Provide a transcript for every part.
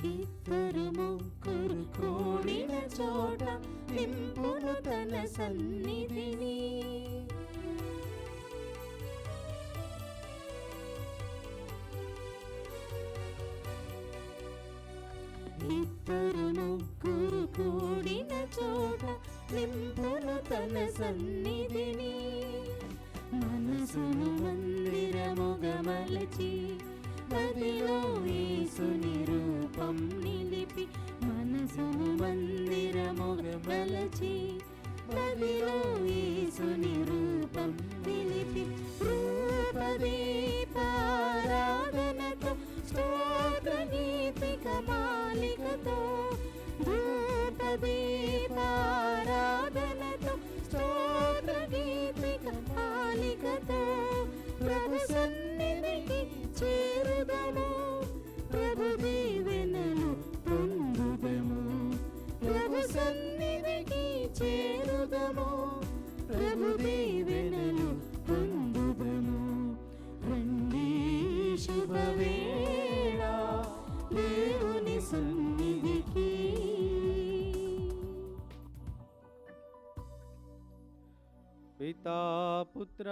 ఇద్దరు ముగ్గురు కూడిన చోట నింపును తన సన్నిధిని. ఇద్దరు ముగ్గురు కూడిన చోట నింపును తన సన్నిధిని. మనసును మందిరముగా మలచి మదిలో యేసుని రూపం నిలిపి, మనసును మందిరముగా మలచి మదిలో యేసుని రూపం నిలిపి, రూపదీపారాధనతో స్తోత్ర గీతిక మాలికతో, రూపదీపారాధనతో స్తోత్ర గీతిక మాలికతో ప్రభు సన్నిధికి చేరుదము, ప్రభు దీవెనలు పొందుదము. ప్రభు సన్నిధికి చేరుదము, ప్రభు దీవెనలు పొందుదము. రండి శుభవేళ దేవుని సన్నిధికి. పితా పుత్ర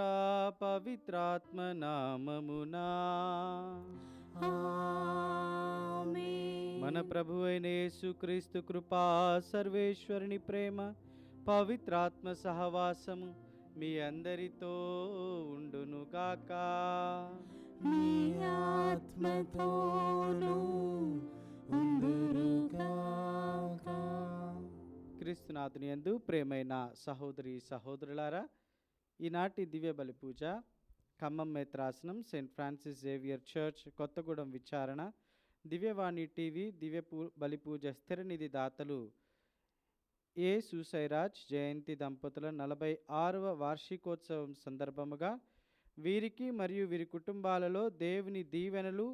పవిత్రాత్మ నామమునా ఆమేన్. మన ప్రభు అయిన యేసుక్రీస్తు కృపా, సర్వేశ్వరుని ప్రేమ, పవిత్రాత్మ సహవాసము మీ అందరితో ఉండునుగాక. మీ ఆత్మతోనూ ఉండునుగాక. క్రీస్తునాథుని యందు ప్రేమైన సహోదరి సహోదరులారా, ఈనాటి దివ్య బలి పూజ ఖమ్మం మేత్రాసనం Saint Francis Xavier Church Kothagudem విచారణ దివ్యవాణి టీవీ దివ్య బలి పూజ స్థిరనిధి దాతలు ఏ సూసైరాజ్ జయంతి దంపతుల 46వ వార్షికోత్సవం సందర్భముగా వీరికి మరియు వీరి కుటుంబాలలో దేవుని దీవెనలు,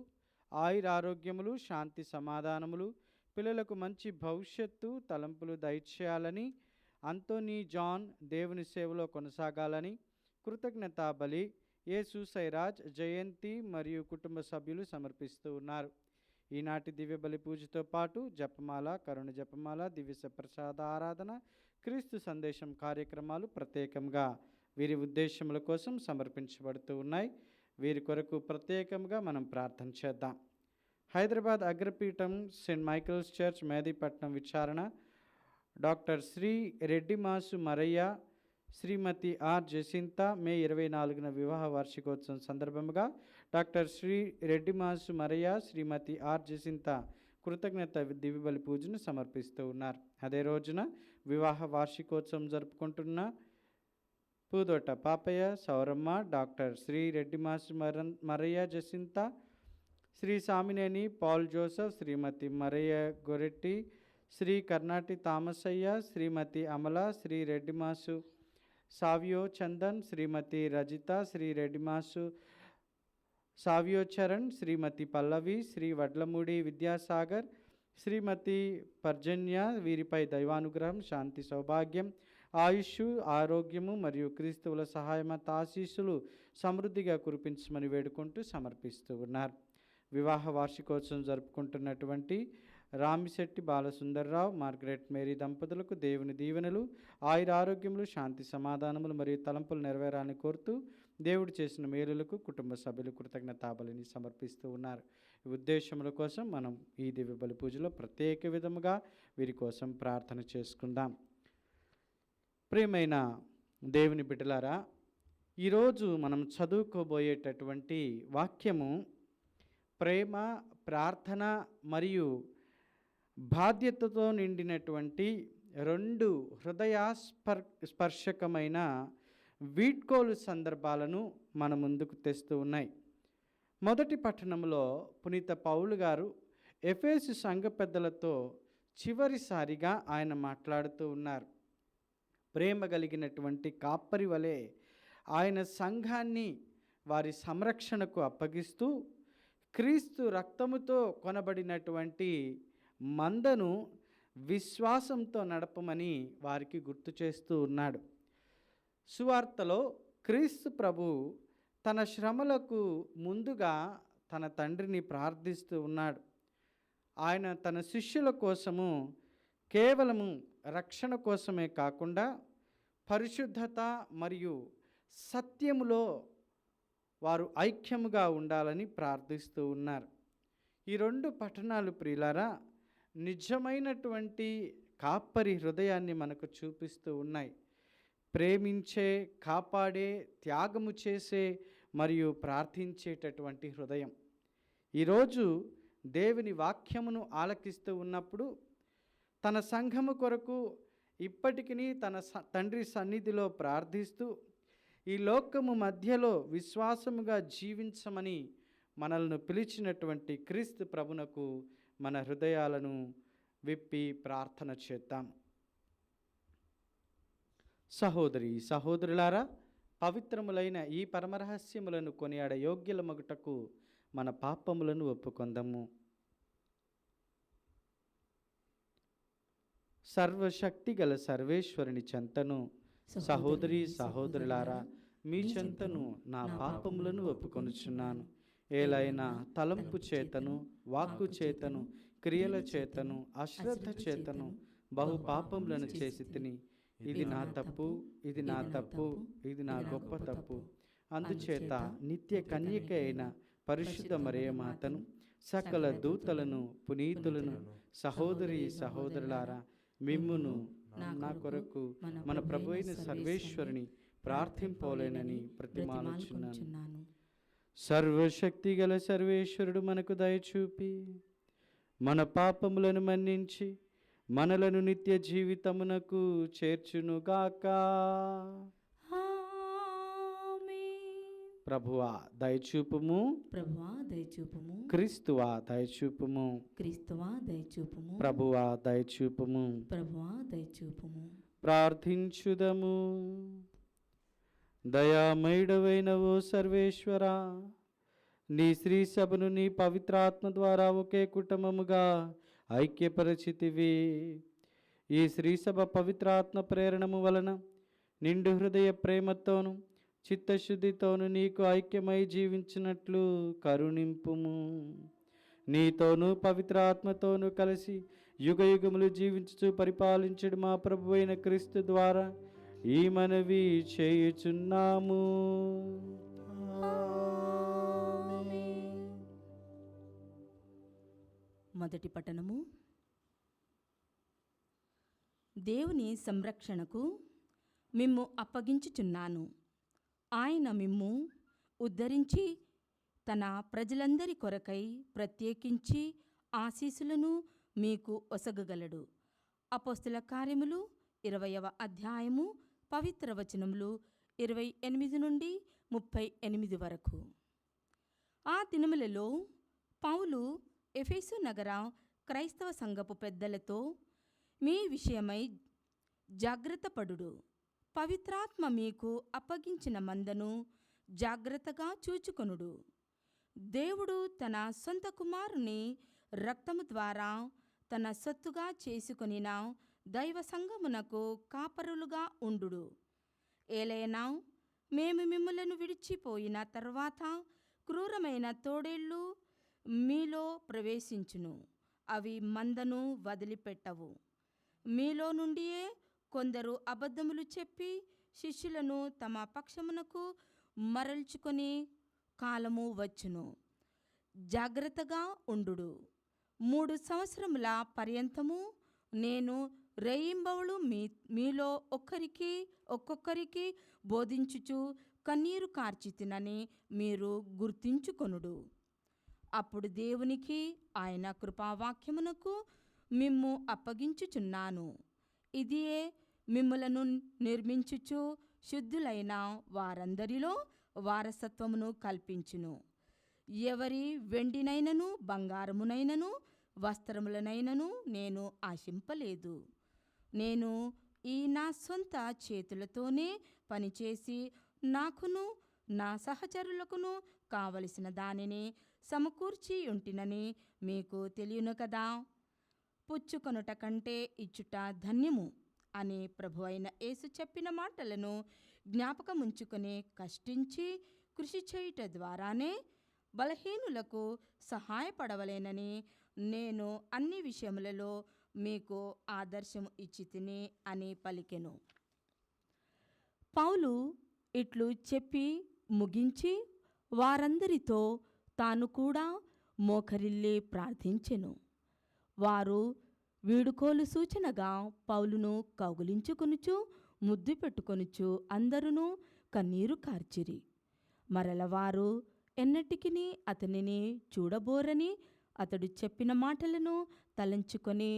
ఆయురారోగ్యములు, శాంతి సమాధానములు, పిల్లలకు మంచి భవిష్యత్తు తలంపులు దయచేయాలని, అంతోనీ జాన్ దేవుని సేవలో కొనసాగాలని కృతజ్ఞతా బలి ఏ సూసైరాజ్ జయంతి మరియు కుటుంబ సభ్యులు సమర్పిస్తూ ఉన్నారు. ఈనాటి దివ్య బలి పూజతో పాటు జపమాల, కరుణ జపమాల, దివ్య ప్రసాద ఆరాధన, క్రీస్తు సందేశం కార్యక్రమాలు ప్రత్యేకంగా వీరి ఉద్దేశముల కోసం సమర్పించబడుతూ ఉన్నాయి. వీరి కొరకు ప్రత్యేకంగా మనం ప్రార్థన చేద్దాం. హైదరాబాద్ అగ్రపీఠం సెయింట్ మైకల్స్ చర్చ్ మేదీపట్నం విచారణ doctor Shri Reddimasu Marayya, Shrimati R Jacintha May 24న వివాహ వార్షికోత్సవం సందర్భంగా doctor Shri Reddimasu Marayya, Shrimati R Jacintha కృతజ్ఞత దివ్యబలి పూజను సమర్పిస్తూ ఉన్నారు. అదే రోజున వివాహ వార్షికోత్సవం జరుపుకుంటున్న Pudota Papayya, Sowramma, doctor Shri Reddimasu Marayya Jacintha, Shri Samineni Paul Joseph, Shrimati Marayya Goretti, Shri Karnati Thamasayya, Shrimati Amala, Shri Reddimasu Savio Chandan, Shrimati Rajitha, Shri Reddimasu Savio Charan, Shrimati Pallavi, Shri Vadlamudi Vidyasagar, Shrimati Parjanya, వీరిపై దైవానుగ్రహం, శాంతి, సౌభాగ్యం, ఆయుష్, ఆరోగ్యము మరియు క్రీస్తువుల సహాయమత ఆశీస్సులు సమృద్ధిగా కురిపించమని వేడుకుంటూ సమర్పిస్తూ ఉన్నారు. వివాహ వార్షికోత్సవం జరుపుకుంటున్నటువంటి రామిశెట్టి బాలసుందర్రావు, మార్గరెట్ మేరీ దంపతులకు దేవుని దీవెనలు, ఆయురారోగ్యములు, శాంతి సమాధానములు మరియు తలంపులు నెరవేరాలని కోరుతూ దేవుడు చేసిన మేలులకు కుటుంబ సభ్యులు కృతజ్ఞతాబలిని సమర్పిస్తూ ఉన్నారు. ఈ ఉద్దేశముల కోసం మనం ఈ దివ్య బలి పూజలో ప్రత్యేక విధముగా వీరి కోసం ప్రార్థన చేసుకుందాం. ప్రియమైన దేవుని బిడ్డలారా, ఈరోజు మనం చదువుకోబోయేటటువంటి వాక్యము ప్రేమ, ప్రార్థన మరియు బాధ్యతతో నిండినటువంటి 2 స్పర్శకమైన వీడ్కోలు సందర్భాలను మన ముందుకు తెస్తూ ఉన్నాయి. మొదటి పట్టణంలో పునీత పౌలు గారు ఎఫెసు సంఘ పెద్దలతో చివరిసారిగా ఆయన మాట్లాడుతూ ఉన్నారు. ప్రేమ కలిగినటువంటి కాపరి వలె ఆయన సంఘాన్ని వారి సంరక్షణకు అప్పగిస్తూ క్రీస్తు రక్తముతో కొనబడినటువంటి మందను విశ్వాసంతో నడపమని వారికి గుర్తు చేస్తూ ఉన్నాడు. సువార్తలో క్రీస్తు ప్రభు తన శ్రమలకు ముందుగా తన తండ్రిని ప్రార్థిస్తూ ఉన్నాడు. ఆయన తన శిష్యుల కోసము కేవలము రక్షణ కోసమే కాకుండా పరిశుద్ధత మరియు సత్యములో వారు ఐక్యముగా ఉండాలని ప్రార్థిస్తూ ఉన్నారు. ఈ 2 పట్టణాలు ప్రియులారా నిజమైనటువంటి కాపరి హృదయాన్ని మనకు చూపిస్తూ ఉన్నాయి. ప్రేమించే, కాపాడే, త్యాగము చేసే మరియు ప్రార్థించేటటువంటి హృదయం. ఈరోజు దేవుని వాక్యమును ఆలకిస్తూ ఉన్నప్పుడు తన సంఘము కొరకు ఇప్పటికీ తన తండ్రి సన్నిధిలో ప్రార్థిస్తూ ఈ లోకము మధ్యలో విశ్వాసముగా జీవించమని మనల్ని పిలిచినటువంటి క్రీస్తు ప్రభునకు మన హృదయాలను విప్పి ప్రార్థన చేద్దాం. సహోదరి సహోదరులారా, పవిత్రములైన ఈ పరమరహస్యములను కొనియాడ యోగ్యుల మగుటకు మన పాపములను ఒప్పుకొందము. సర్వశక్తి గల సర్వేశ్వరుని చెంతను సహోదరి సహోదరులారా, మీ చెంతను నా పాపములను ఒప్పుకొనుచున్నాను. ఏలైనా తలంపు చేతను, వాక్కు చేతను, క్రియల చేతను, అశ్రద్ధ చేతను బహు పాపములను చేసి తిని, ఇది నా తప్పు, ఇది నా తప్పు, ఇది నా గొప్ప తప్పు. అందుచేత నిత్య కన్యక అయిన పరిశుద్ధ మరియమాతను, సకల దూతలను, పునీతులను, సహోదరి సహోదరులారా, మిమ్మును నా కొరకు మన ప్రభు అయిన సర్వేశ్వరుని ప్రార్థింపలేనని ప్రతిమానుచున్నాను. సర్వశక్తి గల సర్వేశ్వరుడు మనకు దయచూపి మన పాపములను మన్నించి మనలను నిత్య జీవితమునకు చేర్చునుగాక. ప్రభువా దయచూపుము, ప్రభువా దయచూపుము, క్రీస్తువా దయచూపుము, క్రీస్తువా దయచూపుము, ప్రభువా దయచూపుము, ప్రభువా దయచూపుము. ప్రార్థించుదము. దయామయుడవైన ఓ సర్వేశ్వరా, నీ శ్రీ సభను నీ పవిత్రాత్మ ద్వారా ఒకే కుటుంబముగా ఐక్యపరచితివి. ఈ శ్రీసభ పవిత్రాత్మ ప్రేరణము వలన నిండు హృదయ ప్రేమతోను చిత్తశుద్ధితోను నీకు ఐక్యమై జీవించినట్లు కరుణింపుము. నీతోనూ పవిత్రాత్మతోనూ కలిసి యుగ యుగములు జీవించుచు పరిపాలించుడు మా ప్రభు అయిన క్రీస్తు ద్వారా ఈ మనవి చేయుచున్నాము. మొదటి పట్టణము. దేవుని సంరక్షణకు మిమ్ము అప్పగించుచున్నాను. ఆయన మిమ్ము ఉద్ధరించి తన ప్రజలందరి కొరకై ప్రత్యేకించి ఆశీస్సులను మీకు ఒసగగలడు. అపోస్తుల కార్యములు 20వ అధ్యాయము పవిత్ర వచనములు 28 నుండి 38 వరకు. ఆ దినములలో పౌలు ఎఫెసు నగర క్రైస్తవ సంఘపు పెద్దలతో, మీ విషయమై జాగ్రత్త పడుడు. పవిత్రాత్మ మీకు అప్పగించిన మందను జాగ్రత్తగా చూచుకొనుడు. దేవుడు తన సొంత కుమారుని రక్తము ద్వారా తన సొత్తుగా చేసుకొనిన దైవ సంఘమునకు కాపరులుగా ఉండుడు. ఏలైనా మేము మిమ్ములను విడిచిపోయిన తర్వాత క్రూరమైన తోడేళ్ళు మీలో ప్రవేశించును. అవి మందను వదిలిపెట్టవు. మీలో నుండియే కొందరు అబద్ధములు చెప్పి శిష్యులను తమ పక్షమునకు మరల్చుకొని కాలము వచ్చును. జాగ్రత్తగా ఉండుడు. 3 సంవత్సరముల పర్యంతము నేను రేయింబవళ్ళు మీలో ఒక్కొక్కరికి బోధించుచు కన్నీరు కార్చితినని మీరు గుర్తించుకొనుడు. అప్పుడు దేవునికి, ఆయన కృపావాక్యమునకు మిమ్ము అప్పగించుచున్నాను. ఇదియే మిమ్ములను నిర్మించుచు శుద్ధులైన వారందరిలో వారసత్వమును కల్పించును. ఎవరి వెండినైనను బంగారమునైనను వస్త్రములనైనను నేను ఆశింపలేదు. నేను ఈ నా సొంత చేతులతోనే పనిచేసి నాకును నా సహచరులకును కావలసిన దానిని సమకూర్చి ఉంటినని మీకు తెలియను కదా. పుచ్చుకొనుట కంటే ఇచ్చుట ధన్యము అని ప్రభు అయిన యేసు చెప్పిన మాటలను జ్ఞాపకముంచుకొని కష్టించి కృషి చేయుట ద్వారానే బలహీనులకు సహాయపడవలేనని నేను అన్ని విషయములలో మీకు ఆదర్శము ఇచ్చి తిని అని పలికెను. పౌలు ఇట్లు చెప్పి ముగించి వారందరితో తాను కూడా మోకరిల్లి ప్రార్థించెను. వారు వీడుకోలు సూచనగా పౌలును కౌగిలించుకొనుచు ముద్దు పెట్టుకొనుచు అందరును కన్నీరు కార్చిరి. మరల వారు ఎన్నటికిని అతనిని చూడబోరని అతడు చెప్పిన మాటలను తలంచుకొని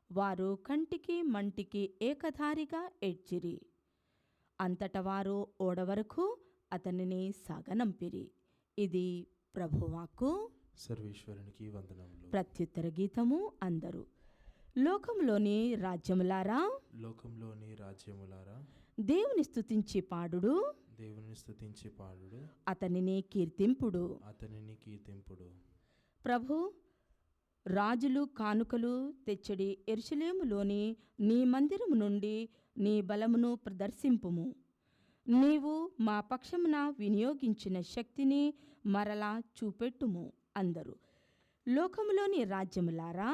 వారు కంటికి మంటికి ఏకధారిగా ఏడ్చిరి. అంతట వారు ఓడవరకు అతనిని సాగనంపిరి. ఇది ప్రభువాక్కు. సర్వేశ్వరునికి వందనములు. ప్రత్యుత్తర గీతము. అందరూ లోకంలోని రాజ్యములారా, లోకంలోని రాజ్యములారా, దేవుని స్తుతించి పాడుడు, దేవుని స్తుతించి పాడుడు, అతనిని కీర్తింపుడు. అతనిని కీర్తింపుడు. ప్రభు, రాజులు కానుకలు తెచ్చడి యెరూషలేములోని నీ మందిరము నుండి నీ బలమును ప్రదర్శింపుము. నీవు మా పక్షమున వినియోగించిన శక్తిని మరలా చూపెట్టుము. అందరూ లోకములోని రాజ్యములారా,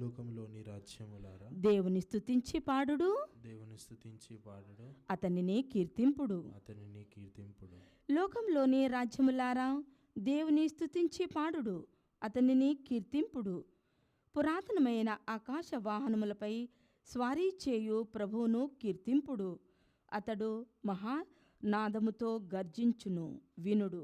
లోకంలోని రాజ్యములారా, దేవుని స్తుతించి పాడుడు, దేవుని స్తుతించి పాడుడు, అతనిని కీర్తింపుడు. అతనిని కీర్తింపుడు. లోకంలోని రాజ్యములారా, దేవుని స్తుతించి పాడుడు, అతనిని కీర్తింపుడు. పురాతనమైన ఆకాశ వాహనములపై స్వారీ చేయు ప్రభువును కీర్తింపుడు. అతడు మహానాదముతో గర్జించును, వినుడు.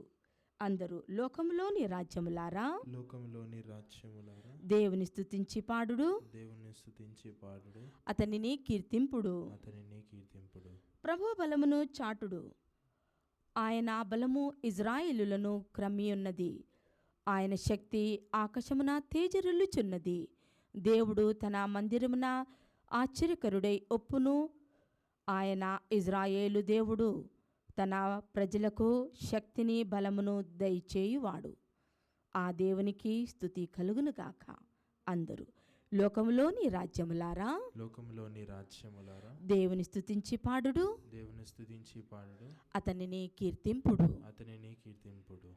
అందరూ లోకంలోని రాజ్యములారా, లోకంలోని రాజ్యములారా, దేవుని స్తుతించి పాడుడు, దేవుని స్తుతించి పాడుడు, అతనిని కీర్తింపుడు. అతనిని కీర్తింపుడు. ప్రభు బలమును చాటుడు. ఆయన బలము ఇజ్రాయేలులను క్రమ్మియున్నది. ఆయన శక్తి ఆకాశమున తేజరిల్లుచున్నది. దేవుడు తన మందిరమున ఆశ్చర్యకరుడై ఒప్పును. ఆయన ఇజ్రాయేలు దేవుడు, తన ప్రజలకు శక్తిని బలమును దయచేయువాడు. ఆ దేవునికి స్తుతి కలుగునుగాక. అందరూ లోకములోని రాజ్యములారా, లోకంలోని రాజ్యములారా, దేవుని స్తుతించి పాడుడు, దేవుని స్తుతించి పాడుడు, అతనిని కీర్తింపుడు. అతనిని కీర్తింపుడు.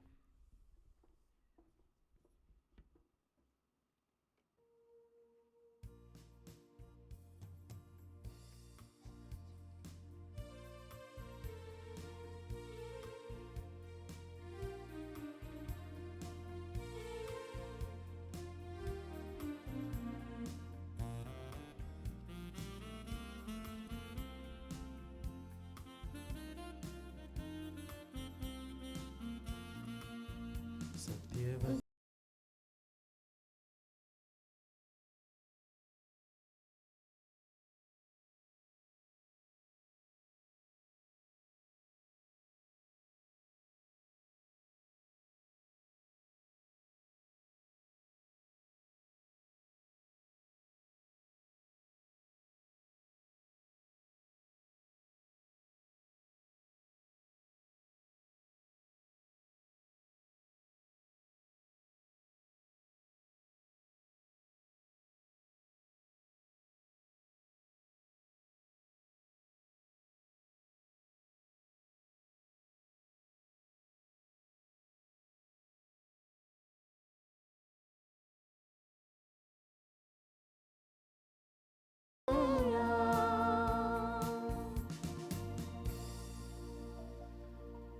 సత్యవ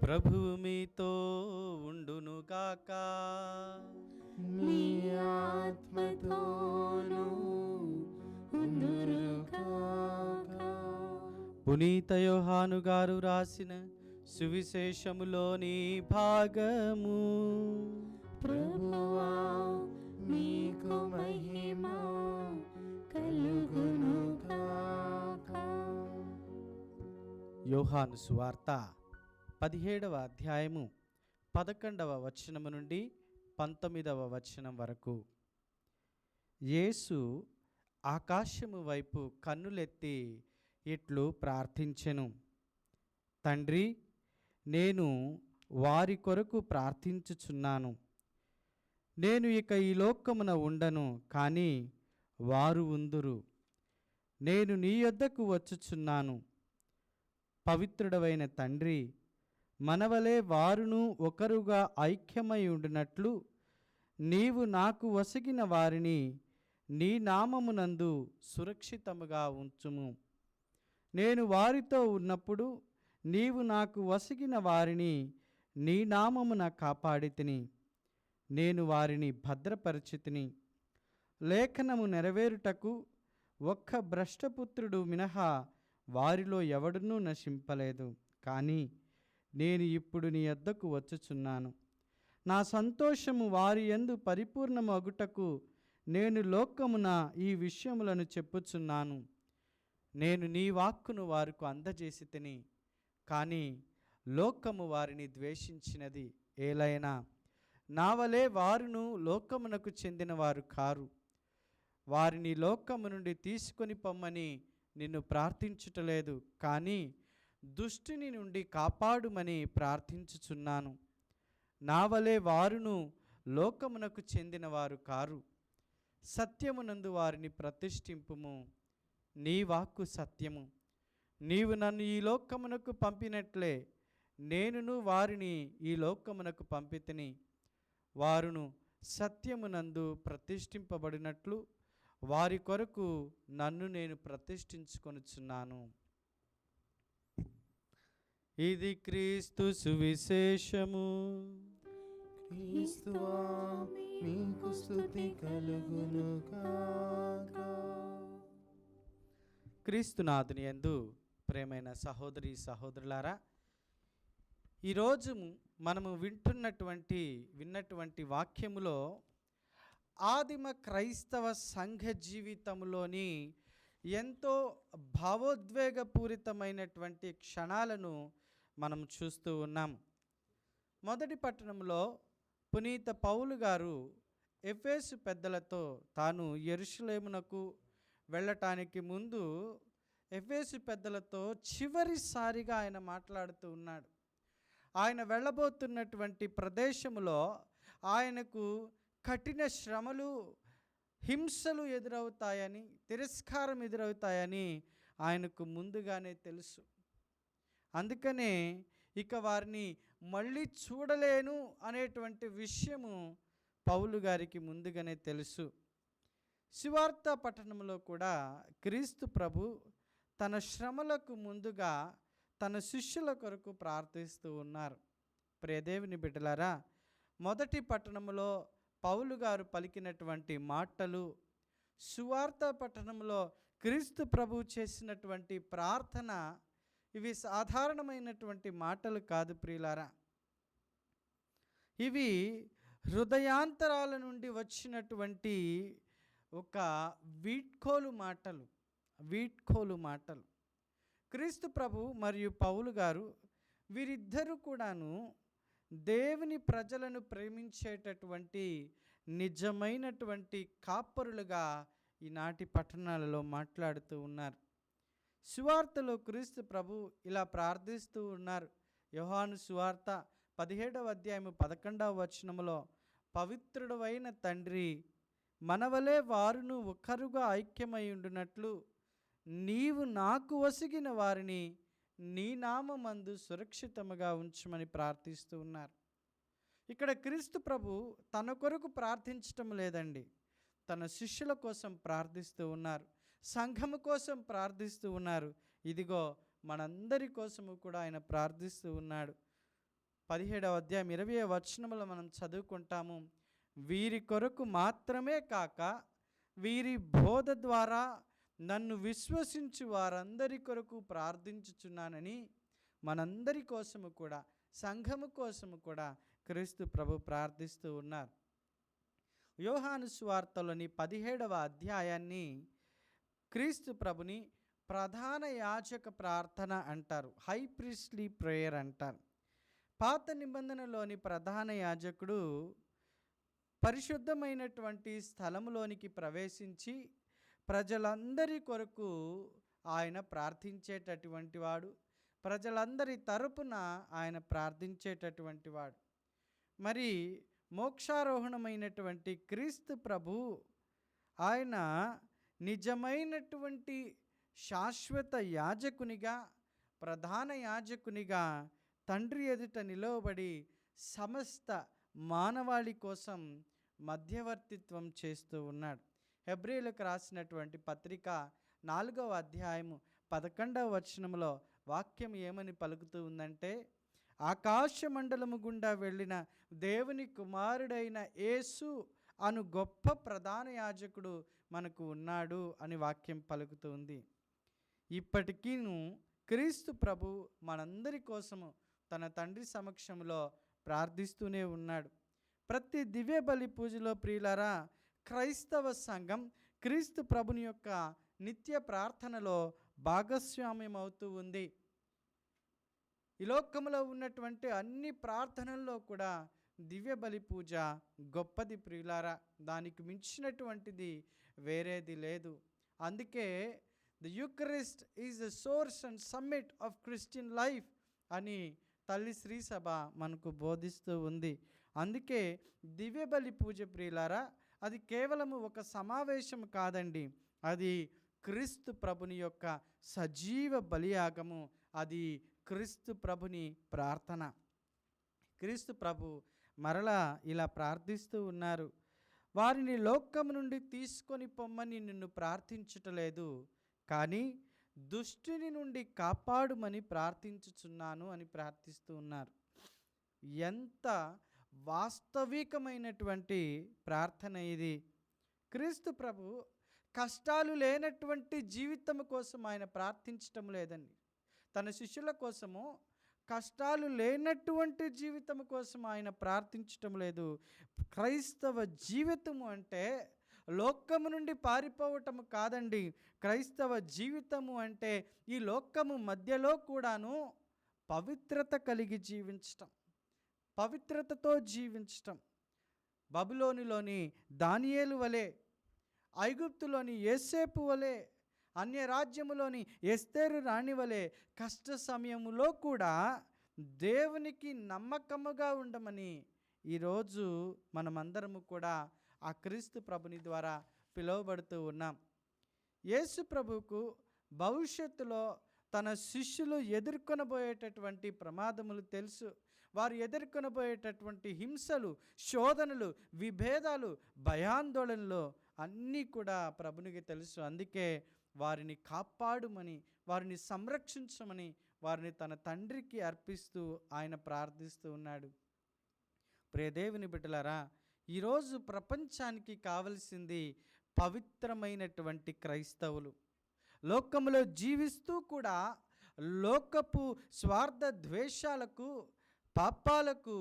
ప్రభువు మీతో ఉండునుగాక. మీ ఆత్మతోనూ ఉండునుగాక. పునీత యోహాను గారు రాసిన సువిశేషములోని భాగము. ప్రభువా, మీకు మహిమ కలుగునుగాక. యోహాను సువార్త 17వ అధ్యాయము 11వ వచనము నుండి 19వ వచనం వరకు. యేసు ఆకాశము వైపు కన్నులెత్తి ఇట్లు ప్రార్థించెను. తండ్రి, నేను వారి కొరకు ప్రార్థించుచున్నాను. నేను ఇక ఈ లోకమున ఉండను, కానీ వారు ఉందురు. నేను నీ యొద్దకు వచ్చుచున్నాను. పవిత్రుడవైన తండ్రి, మనవలే వారును ఒకరుగా ఐక్యమై ఉండినట్లు నీవు నాకు వసగిన వారిని నీ నామమునందు సురక్షితముగా ఉంచుము. నేను వారితో ఉన్నప్పుడు నీవు నాకు వసగిన వారిని నీ నామమున కాపాడితిని. నేను వారిని భద్రపరిచితిని. లేఖనము నెరవేరుటకు ఒక్క భ్రష్టపుత్రుడు మినహా వారిలో ఎవడునూ నశింపలేదు. కానీ నేను ఇప్పుడు నీ యొద్దకు వచ్చుచున్నాను. నా సంతోషము వారి యందు పరిపూర్ణమగుటకు నేను లోకమున ఈ విషయములను చెప్పుచున్నాను. నేను నీ వాక్కును వారికి అందజేసి తిని, కానీ లోకము వారిని ద్వేషించినది. ఏలైనా నా వలె వారును లోకమునకు చెందినవారు కారు. వారిని లోకము నుండి తీసుకొని పొమ్మని నిన్ను ప్రార్థించుటలేదు, కానీ దుష్టుని నుండి కాపాడుమని ప్రార్థించుచున్నాను. నా వలె వారును లోకమునకు చెందినవారు కారు. సత్యమునందు వారిని ప్రతిష్ఠింపుము. నీ వాక్కు సత్యము. నీవు నన్ను ఈ లోకమునకు పంపినట్లే నేనును వారిని ఈ లోకమునకు పంపితిని. వారును సత్యమునందు ప్రతిష్ఠింపబడినట్లు వారి కొరకు నన్ను నేను ప్రతిష్ఠించుకొనుచున్నాను. ఇది క్రీస్తు సువిశేషము. క్రీస్తువా మీకు స్తుతి కలుగును గాక. క్రీస్తునాథుని యందు ప్రేమైన సహోదరి సహోదరులారా, ఈరోజు మనము విన్నటువంటి వాక్యములో ఆదిమ క్రైస్తవ సంఘ జీవితంలోని ఎంతో భావోద్వేగపూరితమైనటువంటి క్షణాలను మనం చూస్తూ ఉన్నాం. మొదటి పట్టణంలో పునీత పౌలు గారు ఎఫెసు పెద్దలతో తాను యెరూషలేమునకు వెళ్ళటానికి ముందు ఎఫెసు పెద్దలతో చివరిసారిగా ఆయన మాట్లాడుతూ ఉన్నాడు. ఆయన వెళ్ళబోతున్నటువంటి ప్రదేశంలో ఆయనకు కఠిన శ్రమలు, హింసలు ఎదురవుతాయని, తిరస్కారం ఎదురవుతాయని ఆయనకు ముందుగానే తెలుసు. అందుకనే ఇక వారిని మళ్ళీ చూడలేను అనేటువంటి విషయము పౌలు గారికి ముందుగానే తెలుసు. సువార్త పట్టణంలో కూడా క్రీస్తు ప్రభు తన శ్రమలకు ముందుగా తన శిష్యుల కొరకు ప్రార్థిస్తూ ఉన్నారు. ప్రియదేవుని బిడ్డలారా, మొదటి పట్టణంలో పౌలు గారు పలికినటువంటి మాటలు, సువార్త పట్టణంలో క్రీస్తు ప్రభు చేసినటువంటి ప్రార్థన, ఇవి సాధారణమైనటువంటి మాటలు కాదు ప్రియులారా. ఇవి హృదయాంతరాల నుండి వచ్చినటువంటి ఒక వీడ్కోలు మాటలు. క్రీస్తు ప్రభు మరియు పౌలు గారు వీరిద్దరూ కూడాను దేవుని ప్రజలను ప్రేమించేటటువంటి నిజమైనటువంటి కాపరులుగా ఈనాటి పట్టణాలలో మాట్లాడుతూ ఉన్నారు. సువార్తలో క్రీస్తు ప్రభు ఇలా ప్రార్థిస్తూ ఉన్నారు. యోహాను సువార్త 17వ అధ్యాయము 11వ వచనములో, పవిత్రుడవైన తండ్రి, మనవలే వారును ఒకరుగా ఐక్యమై ఉండునట్లు నీవు నాకు వసిగిన వారిని నీ నామమందు సురక్షితముగా ఉంచమని ప్రార్థిస్తూ ఉన్నారు. ఇక్కడ క్రీస్తు ప్రభు తన కొరకు ప్రార్థించటం లేదండి, తన శిష్యుల కోసం ప్రార్థిస్తూ ఉన్నారు, సంఘము కోసం ప్రార్థిస్తూ ఉన్నారు. ఇదిగో మనందరి కోసము కూడా ఆయన ప్రార్థిస్తూ ఉన్నాడు. 17వ అధ్యాయం 20వ వచనములో మనం చదువుకుంటాము, వీరి కొరకు మాత్రమే కాక వీరి బోధ ద్వారా నన్ను విశ్వసించు వారందరి కొరకు ప్రార్థించుచున్నానని మనందరి కోసము కూడా, సంఘము కోసము కూడా క్రీస్తు ప్రభు ప్రార్థిస్తూ ఉన్నారు. యోహాను సువార్తలోని 17వ అధ్యాయాన్ని క్రీస్తు ప్రభుని ప్రధాన యాజక ప్రార్థన అంటారు, హై ప్రీస్ట్లీ ప్రేయర్ అంటారు. పాత నిబంధనలోని ప్రధాన యాజకుడు పరిశుద్ధమైనటువంటి స్థలములోనికి ప్రవేశించి ప్రజలందరి కొరకు ఆయన ప్రార్థించేటటువంటి వాడు, ప్రజలందరి తరపున ఆయన ప్రార్థించేటటువంటి వాడు. మరి మోక్షారోహణమైనటువంటి క్రీస్తు ప్రభు ఆయన నిజమైనటువంటి శాశ్వత యాజకునిగా, ప్రధాన యాజకునిగా తండ్రి ఎదుట నిలవబడి సమస్త మానవాళి కోసం మధ్యవర్తిత్వం చేస్తూ ఉన్నాడు. హెబ్రీయులకు రాసినటువంటి పత్రిక 4వ అధ్యాయము 11వ వచనంలో వాక్యం ఏమని పలుకుతూ ఉందంటే, ఆకాశ మండలము గుండా వెళ్ళిన దేవుని కుమారుడైన యేసు అను గొప్ప ప్రధాన యాజకుడు మనకు ఉన్నాడు అని వాక్యం పలుకుతుంది. ఇప్పటికీను క్రీస్తు ప్రభు మనందరి కోసము తన తండ్రి సమక్షంలో ప్రార్థిస్తూనే ఉన్నాడు. ప్రతి దివ్య బలి పూజలో ప్రియులారా, క్రైస్తవ సంఘం క్రీస్తు ప్రభుని యొక్క నిత్య ప్రార్థనలో భాగస్వామ్యం అవుతూ ఉంది. ఈ లోకంలో ఉన్నటువంటి అన్ని ప్రార్థనల్లో కూడా దివ్య బలి పూజ గొప్పది ప్రియులారా. దానికి మించినటువంటిది వేరేది లేదు. అందుకే the Eucharist is the source and summit of Christian life అని తల్లి శ్రీసభ మనకు బోధిస్తూ ఉంది. అందుకే దివ్య బలి పూజ ప్రియులారా, అది కేవలము ఒక సమావేశం కాదండి. అది క్రీస్తు ప్రభుని యొక్క సజీవ బలియాగము. అది క్రీస్తు ప్రభుని ప్రార్థన. క్రీస్తు ప్రభు మరలా ఇలా ప్రార్థిస్తూ ఉన్నారు, వారిని లోకము నుండి తీసుకొని పొమ్మని నిన్ను ప్రార్థించుటలేదు, కానీ దుష్టుని నుండి కాపాడుమని ప్రార్థించుచున్నాను అని ప్రార్థిస్తూ ఉన్నారు. ఎంత వాస్తవికమైనటువంటి ప్రార్థన ఇది! క్రీస్తు ప్రభు కష్టాలు లేనటువంటి జీవితం కోసం ఆయన ప్రార్థించటం లేదండి. తన శిష్యుల కోసము కష్టాలు లేనటువంటి జీవితం కోసం ఆయన ప్రార్థించటం లేదు. క్రైస్తవ జీవితము అంటే లోకము నుండి పారిపోవటము కాదండి. క్రైస్తవ జీవితము అంటే ఈ లోకము మధ్యలో కూడాను పవిత్రత కలిగి జీవించటం, పవిత్రతతో జీవించటం. బబులోనులోని దానియేలు వలె, ఐగుప్తులోని యోసేపు వలె, అన్య రాజ్యములోని ఎస్తేరు రాణి వలె కష్ట సమయములో కూడా దేవునికి నమ్మకముగా ఉండమని ఈరోజు మనమందరము కూడా ఆ క్రీస్తు ప్రభుని ద్వారా పిలువబడుతూ ఉన్నాం. యేసు ప్రభువుకు భవిష్యత్తులో తన శిష్యులు ఎదుర్కొనబోయేటటువంటి ప్రమాదములు తెలుసు. వారు ఎదుర్కొనబోయేటటువంటి హింసలు, శోధనలు, విభేదాలు, భయాందోళనలు అన్నీ కూడా ప్రభునికి తెలుసు. అందుకే వారిని కాపాడుమని, వారిని సంరక్షించమని వారిని తన తండ్రికి అర్పిస్తూ ఆయన ప్రార్థిస్తూ ఉన్నాడు. ప్రియదేవుని బిడ్డలారా, ఈరోజు ప్రపంచానికి కావలసింది పవిత్రమైనటువంటి క్రైస్తవులు. లోకములో జీవిస్తూ కూడా లోకపు స్వార్థ ద్వేషాలకు, పాపాలకు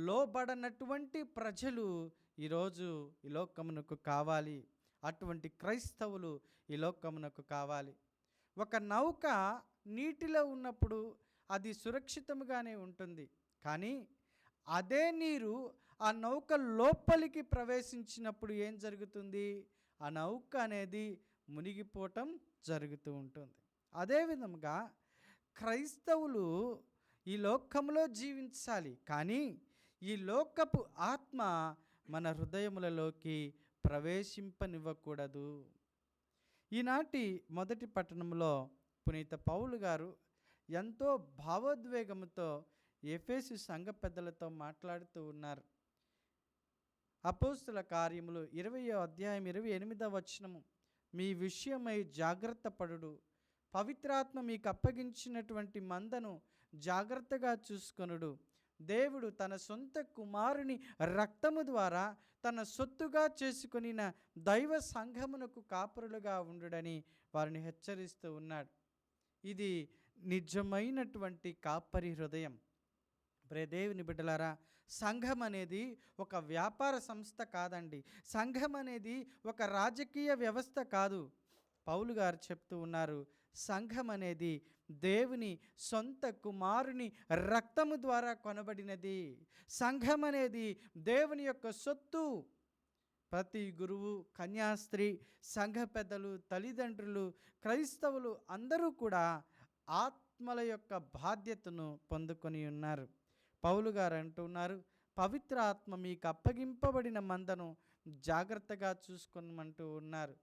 లోబడనటువంటి ప్రజలు ఈరోజు ఈ లోకమునకు కావాలి. అటువంటి క్రైస్తవులు ఈ లోకమునకు కావాలి. ఒక నౌక నీటిలో ఉన్నప్పుడు అది సురక్షితముగానే ఉంటుంది, కానీ అదే నీరు ఆ నౌక లోపలికి ప్రవేశించినప్పుడు ఏం జరుగుతుంది? ఆ నౌక అనేది మునిగిపోవటం జరుగుతూ ఉంటుంది. అదేవిధంగా క్రైస్తవులు ఈ లోకంలో జీవించాలి, కానీ ఈ లోకపు ఆత్మ మన హృదయములలోకి ప్రవేశింపనివ్వకూడదు. ఈనాటి మొదటి పట్టణంలో పునీత పౌలు గారు ఎంతో భావోద్వేగంతో ఎఫెసు సంఘ పెద్దలతో మాట్లాడుతూ ఉన్నారు. అపోస్తుల కార్యములు 20వ అధ్యాయం 28వ వచనము, మీ విషయమై జాగ్రత్త పడుడు, పవిత్రాత్మ మీకు అప్పగించినటువంటి మందను జాగ్రత్తగా చూసుకొనుడు, దేవుడు తన సొంత కుమారుని రక్తము ద్వారా తన సొత్తుగా చేసుకొనిన దైవ సంఘమునకు కాపురులుగా ఉండుడని వారిని హెచ్చరిస్తూ ఉన్నాడు. ఇది నిజమైనటువంటి కాపరి హృదయం. దేవుని బిడ్డలారా, సంఘం అనేది ఒక వ్యాపార సంస్థ కాదండి. సంఘం అనేది ఒక రాజకీయ వ్యవస్థ కాదు. పౌలు గారు చెప్తూ ఉన్నారు, సంఘం అనేది దేవుని సొంత కుమారుని రక్తము ద్వారా కొనబడినది. సంఘం అనేది దేవుని యొక్క సొత్తు. ప్రతి గురువు, కన్యాస్త్రీ, సంఘ పెద్దలు, తల్లిదండ్రులు, క్రైస్తవులు అందరూ కూడా ఆత్మల యొక్క బాధ్యతను పొందుకొని ఉన్నారు. పౌలు గారు అంటున్నారు, పవిత్ర ఆత్మ మీకు అప్పగింపబడిన మందను జాగ్రత్తగా చూసుకోమంటూ ఉన్నారు.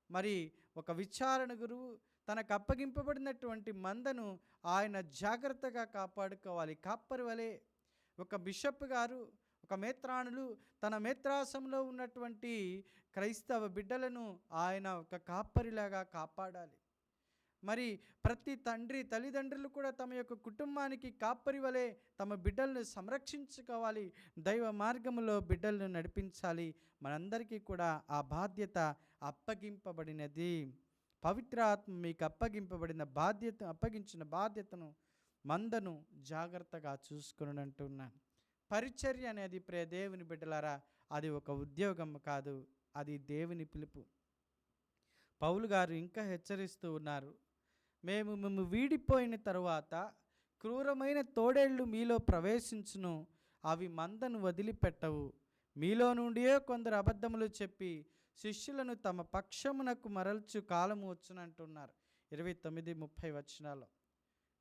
మరి ఒక విచారణ గురువు తనకు అప్పగింపబడినటువంటి మందను ఆయన జాగ్రత్తగా కాపాడుకోవాలి. కాపరి వలె ఒక బిషప్ గారు, ఒక మేత్రాణులు తన మేత్రాసంలో ఉన్నటువంటి క్రైస్తవ బిడ్డలను ఆయన ఒక కాపరిలాగా కాపాడాలి. మరి ప్రతి తండ్రి తల్లిదండ్రులు కూడా తమ యొక్క కుటుంబానికి కాపరి వలె తమ బిడ్డలను సంరక్షించుకోవాలి, దైవ మార్గంలో బిడ్డలను నడిపించాలి. మనందరికీ కూడా ఆ బాధ్యత అప్పగింపబడినది. పవిత్ర ఆత్మ మీకు అప్పగించిన బాధ్యతను మందను జాగ్రత్తగా చూసుకుని అంటున్నాను. పరిచర్య అనేది ప్రియ దేవుని బిడ్డలారా, అది ఒక ఉద్యోగం కాదు, అది దేవుని పిలుపు. పౌలు గారు ఇంకా హెచ్చరిస్తూ ఉన్నారు, మేము వీడిపోయిన తరువాత క్రూరమైన తోడేళ్ళు మీలో ప్రవేశించును, అవి మందను వదిలిపెట్టవు. మీలో నుండియే కొందరు అబద్ధములు చెప్పి శిష్యులను తమ పక్షమునకు మరల్చు కాలము వచ్చునంటున్నారు. 29-30 వచనాల్లో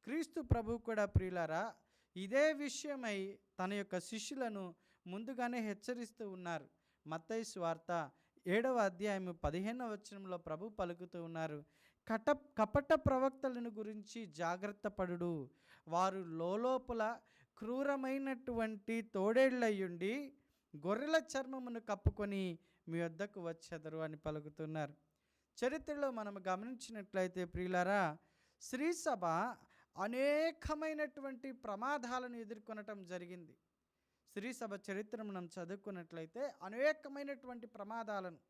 క్రీస్తు ప్రభు కూడా ప్రియులారా ఇదే విషయమై తన యొక్క శిష్యులను ముందుగానే హెచ్చరిస్తూ ఉన్నారు. మత్తయి సువార్త 7వ అధ్యాయము 15వ వచనంలో ప్రభు పలుకుతూ ఉన్నారు, కపట ప్రవక్తలను గురించి జాగ్రత్త పడుడు, వారు లోపల క్రూరమైనటువంటి తోడేళ్ళయ్యుండి గొర్రెల చర్మమును కప్పుకొని మీ వద్దకు వచ్చెదరు అని పలుకుతున్నారు. చరిత్రలో మనం గమనించినట్లయితే ప్రియులారా, శ్రీ సభ అనేకమైనటువంటి ప్రమాదాలను ఎదుర్కొనటం జరిగింది. శ్రీ సభ చరిత్ర మనం చదువుకున్నట్లయితే అనేకమైనటువంటి ప్రమాదాలను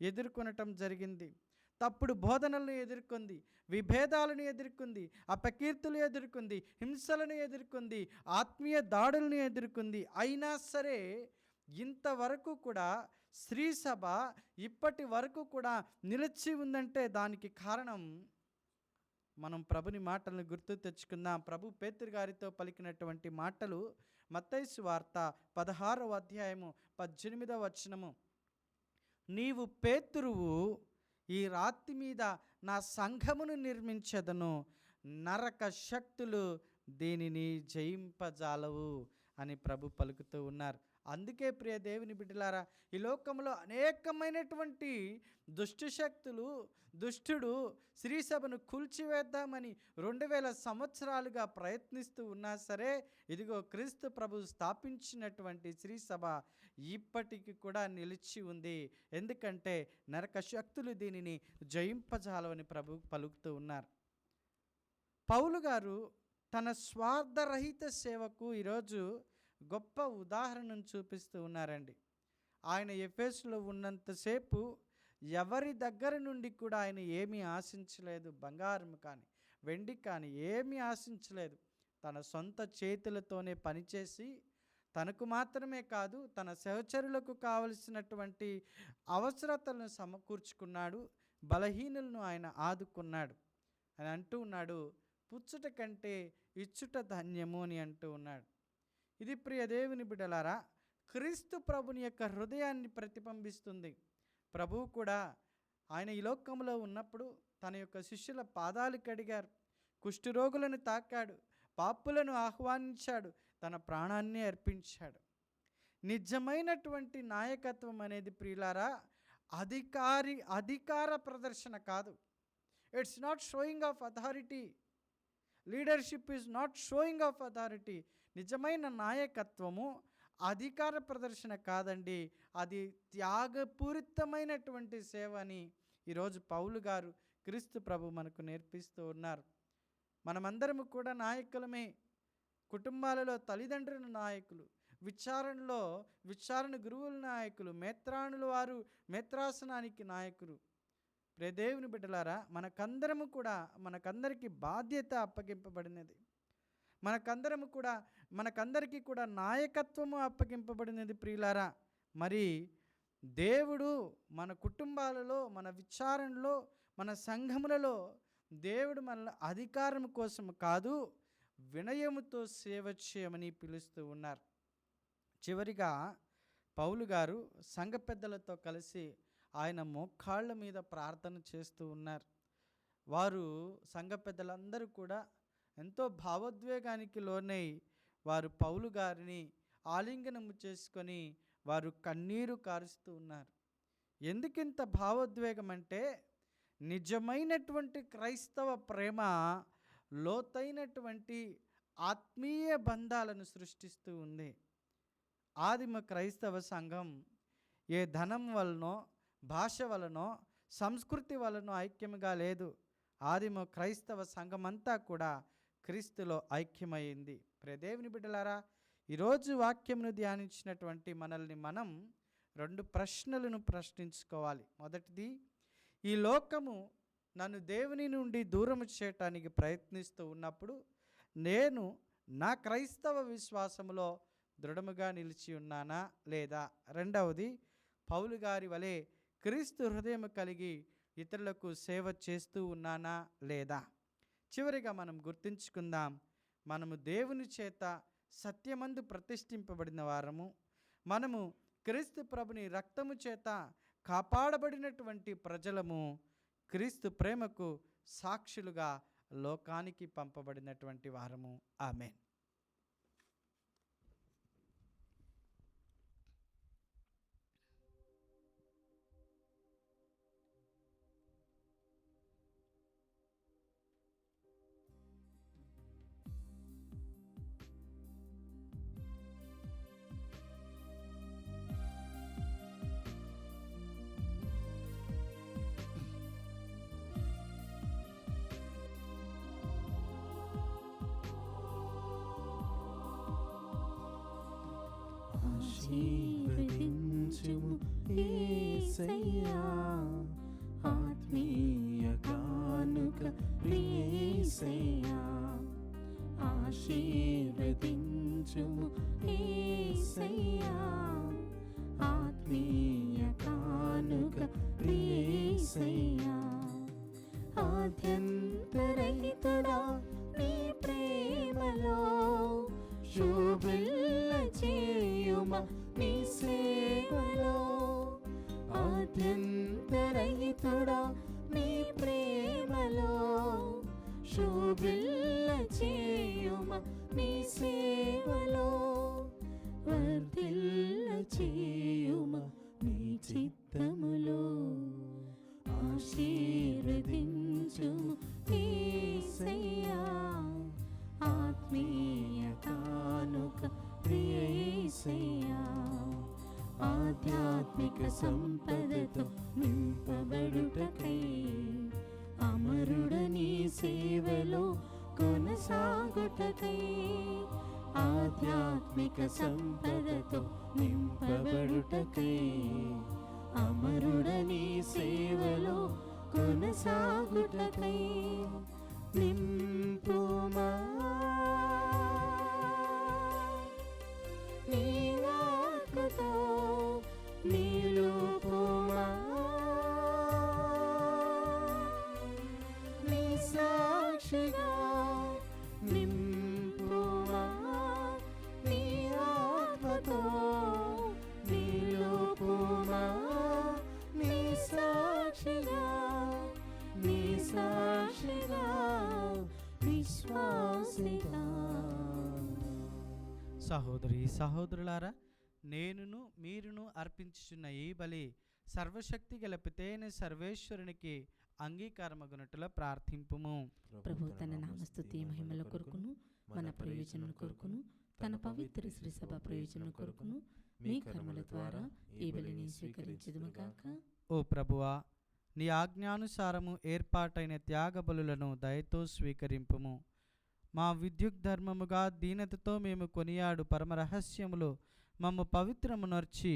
ఎదుర్కొనటం జరిగింది. తప్పుడు బోధనలను ఎదుర్కొంది, విభేదాలను ఎదుర్కొంది, అపకీర్తులు ఎదుర్కొంది, హింసలను ఎదుర్కొంది, ఆత్మీయ దాడులను ఎదుర్కొంది. అయినా సరే ఇంతవరకు కూడా శ్రీ సభ ఇప్పటి వరకు కూడా నిలిచి ఉందంటే దానికి కారణం మనం ప్రభుని మాటలను గుర్తు తెచ్చుకుందాం. ప్రభు పేతురు గారితో పలికినటువంటి మాటలు మత్తయి సువార్త 16వ అధ్యాయము 18వ వచనము, నీవు పేతురువు, ఈ రాతి మీద నా సంఘమును నిర్మించెదను, నరక శక్తులు దీనిని జయింపజాలవు అని ప్రభు పలుకుతూ ఉన్నారు. అందుకే ప్రియ దేవుని బిడ్డలారా, ఈ లోకంలో అనేకమైనటువంటి దుష్ట శక్తులు, దుష్టుడు శ్రీ సభను కూల్చివేద్దామని 2000 సంవత్సరాలుగా ప్రయత్నిస్తూ ఉన్నా సరే, ఇదిగో క్రీస్తు ప్రభు స్థాపించినటువంటి శ్రీ సభ ఇప్పటికి కూడా నిలిచి ఉంది. ఎందుకంటే నరక శక్తులు దీనిని జయింపజాలవని ప్రభు పలుకుతూ ఉన్నారు. పౌలు గారు తన స్వార్థరహిత సేవకు ఈరోజు గొప్ప ఉదాహరణను చూపిస్తూ ఉన్నారండి. ఆయన ఎఫెసులో ఉన్నంతసేపు ఎవరి దగ్గర నుండి కూడా ఆయన ఏమీ ఆశించలేదు. బంగారం కానీ వెండి కానీ ఏమీ ఆశించలేదు. తన సొంత చేతులతోనే పనిచేసి తనకు మాత్రమే కాదు, తన సహచరులకు కావలసినటువంటి అవసరతలను సమకూర్చుకున్నాడు. బలహీనులను ఆయన ఆదుకున్నాడు. అని అంటూ ఉన్నాడు, పుచ్చుట కంటే ఇచ్చుట ధన్యము అని అంటూ ఉన్నాడు. ఇది ప్రియ దేవుని బిడ్డలారా, క్రీస్తు ప్రభుని యొక్క హృదయాన్ని ప్రతిబింబిస్తుంది. ప్రభువు కూడా ఆయన ఈ లోకంలో ఉన్నప్పుడు తన యొక్క శిష్యుల పాదాలు కడిగారు, కుష్ఠరోగులను తాకాడు, పాపులను ఆహ్వానించాడు, తన ప్రాణాన్ని అర్పించాడు. నిజమైనటువంటి నాయకత్వం అనేది ప్రియులారా అధికార ప్రదర్శన కాదు. It's not showing of authority. Leadership is not showing of authority. నిజమైన నాయకత్వము అధికార ప్రదర్శన కాదండి, అది త్యాగపూరితమైనటువంటి సేవ అని ఈరోజు పౌలు గారు క్రీస్తు ప్రభు మనకు నేర్పిస్తూ ఉన్నారు. మనమందరము కూడా నాయకులమే. కుటుంబాలలో తల్లిదండ్రుల నాయకులు, విచారణ గురువుల నాయకులు, మేత్రాణుల వారు మేత్రాసనానికి నాయకులు. ప్రియదేవుని బిడ్డలారా, మనకందరికీ బాధ్యత అప్పగింపబడినది. మనకందరికీ కూడా నాయకత్వము అప్పగింపబడినది ప్రియులారా. మరి దేవుడు మన కుటుంబాలలో, మన విచారణలో, మన సంఘములలో దేవుడు మన అధికారం కోసం కాదు, వినయముతో సేవ చేయమని పిలుస్తూ ఉన్నారు. చివరిగా పౌలు గారు సంఘ పెద్దలతో కలిసి ఆయన మోకాళ్ళ మీద ప్రార్థన చేస్తూ ఉన్నారు. వారు సంఘ పెద్దలందరూ కూడా ఎంతో భావోద్వేగానికి లోనై వారు పౌలు గారిని ఆలింగనము చేసుకొని వారు కన్నీరు కారుస్తూ ఉన్నారు. ఎందుకింత భావోద్వేగం అంటే, నిజమైనటువంటి క్రైస్తవ ప్రేమ లోతైనటువంటి ఆత్మీయ బంధాలను సృష్టిస్తూ ఉంది. ఆదిమ క్రైస్తవ సంఘం ఏ ధనం వలనో, భాష వలనో, సంస్కృతి వలనో ఐక్యముగా లేదు. ఆదిమ క్రైస్తవ సంఘం అంతా కూడా క్రీస్తులో ఐక్యమైంది. ప్రియ దేవుని బిడ్డలారా, ఈరోజు వాక్యమును ధ్యానించినటువంటి మనల్ని మనం 2 ప్రశ్నలను ప్రశ్నించుకోవాలి. మొదటిది, ఈ లోకము నన్ను దేవుని నుండి దూరము చేయటానికి ప్రయత్నిస్తూ ఉన్నప్పుడు నేను నా క్రైస్తవ విశ్వాసములో దృఢముగా నిలిచి ఉన్నానా లేదా? రెండవది, పౌలు గారి వలె క్రీస్తు హృదయం కలిగి ఇతరులకు సేవ చేస్తూ ఉన్నానా లేదా? చివరిగా మనం గుర్తుంచుకుందాం, మనము దేవుని చేత సత్యమందు ప్రతిష్ఠింపబడిన వారము, మనము క్రీస్తు ప్రభుని రక్తము చేత కాపాడబడినటువంటి ప్రజలము, క్రీస్తు ప్రేమకు సాక్షులుగా లోకానికి పంపబడినటువంటి వారము. ఆమేన్. ఆశీర్వదించుము యేసయ్యా, ఆత్మీయ కానుక యేసయ్యా. ఆశీర్వదించుము యేసయ్యా, ఆత్మీయ కానుక యేసయ్యా. ఆద్యంతరహితుడా నీ ప్రేమలో శోభిల్ల చేయుమ నీ సేవలో. ఆద్యంతరహితుడా నీ ప్రేమలో శోభిల్ల చేయుమ నీ సేవలో. వర్ధిల్ల చేయుమ నీ చిత్తములో. ఆశీర్వదించుము యేసయ్యా, ఆత్మీయ కానుక యేసయ్యా. ఆధ్యాత్మిక సంపదతో నింపబడుటకై అమరుడ నీ సేవలో కొనసాగుటకై. ఆధ్యాత్మిక సంపదతో నింపబడుటకై అమరుడ నీ సేవలో కొనసాగుటకై. నింపుమా నీ ఆత్మతో, నిలుపుమా నీ సాక్షిగా. నింపుమా నీ ఆత్మతో, నిలుపుమా నీ సాక్షిగా. నీ సాక్షిగా, విశ్వాసిగా. సహోదరి సహోదరులారా, నేనును మీరును అర్పించుచున్న ఈ బలి సర్వశక్తి గల పితైన సర్వేశ్వరునికి అంగీకారమగునట్టుల ప్రార్థింపుము. ప్రభు తన నామస్తుతి మహిమల కొరకును, మన ప్రయోజనం కొరకును, తన పవిత్ర శ్రీ సభ ప్రయోజనం కొరకును మీ కర్మల ద్వారా ఈ బలిని స్వీకరించుదుము గాక. ఓ ప్రభువా, నీ ఆజ్ఞానుసారము ఏర్పాటైన త్యాగ బలులను దయతో స్వీకరింపుము. మా విద్యుగ్ధర్మముగా దీనతతో మేము కొనియాడు పరమరహస్యములో మమ్ము పవిత్రమునర్చి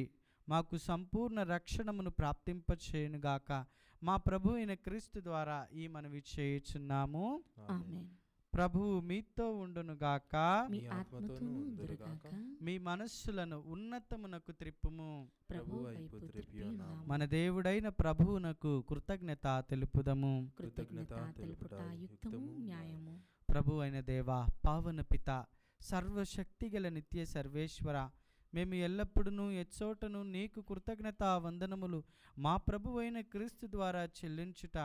మాకు సంపూర్ణ రక్షణమును ప్రాప్తింపచేయునుగాక. మా ప్రభు అయిన క్రీస్తు ద్వారా ఈ మనవి చేయుచున్నాము. ఆమేన్. ప్రభువు మీతో ఉండునుగాక. మీ ఆత్మతోనూ ఉందురుగాక. మీ మనస్సులను ఉన్నతమునకు త్రిప్పుము. ప్రభు వైపు త్రిప్పి ఉన్నాము. మన దేవుడైన ప్రభువునకు కృతజ్ఞత తెలుపుదము. కృతజ్ఞత తెలుపుట యుక్తము, న్యాయము. ప్రభు అయిన దేవా, పావన పిత, సర్వశక్తిగల నిత్య సర్వేశ్వర, మేము ఎల్లప్పుడూ ఎచ్చోటను నీకు కృతజ్ఞతా వందనములు మా ప్రభు అయిన క్రీస్తు ద్వారా చెల్లించుట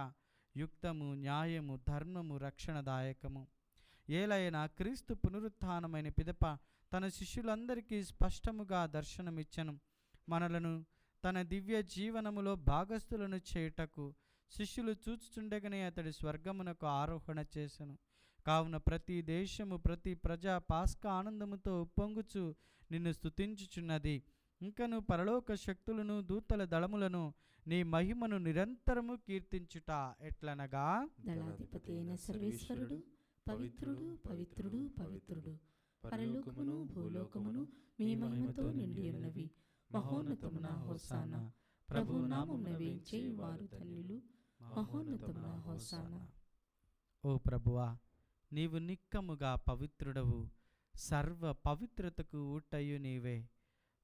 యుక్తము, న్యాయము, ధర్మము, రక్షణదాయకము. ఏలైనా క్రీస్తు పునరుత్థానమైన పిదప తన శిష్యులందరికీ స్పష్టముగా దర్శనమిచ్చను. మనలను తన దివ్య జీవనములో భాగస్థులను చేయుటకు శిష్యులు చూచుచుండగానే అతడి స్వర్గమునకు ఆరోహణ చేసెను. కావున ప్రతి దేశము ప్రతి ప్రజా పాస్కా ఆనందముతో ఉప్పొంగుచు నిన్ను స్తుతించుచున్నది. ఇంకను పరలోక శక్తులను దూతల దళములను నీ మహిమను నిరంతరము కీర్తించుట ఎట్లనగా, దళాధిపతి అయిన సర్వేశ్వరుడు పవిత్రుడు పవిత్రుడు పవిత్రుడు, పరలోకమును భూలోకమును మీ మహిమతో నిండి ఉన్నవి. మహోన్నతమున హోసానా, ప్రభు నామమున వేంచేయు వారు ధన్యులు. మహోన్నతమున హోసానా. ఓ ప్రభువా, నీవు నిక్కముగా పవిత్రుడవు, సర్వ పవిత్రతకు ఊటయు నీవే.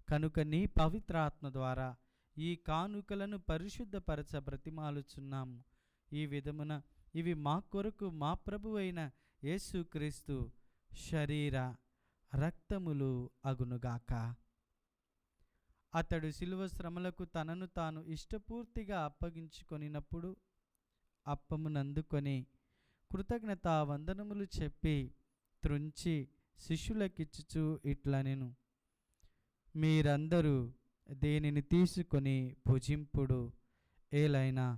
కనుక నీ పవిత్రాత్మ ద్వారా ఈ కానుకలను పరిశుద్ధపరచ బ్రతిమాలుచున్నాము. ఈ విధమున ఇవి మా కొరకు మా ప్రభువైన యేసుక్రీస్తు శరీర రక్తములు అగునుగాక. అతడు శిలువ శ్రమలకు తనను తాను ఇష్టపూర్తిగా అప్పగించుకొనినప్పుడు అప్పమునందుకొని కృతజ్ఞతా వందనములు చెప్పి త్రుంచి శిష్యులకిచ్చుచు ఇట్లనెను, మీరందరూ దేనిని తీసుకొని భుజింపుడు. ఏలైనా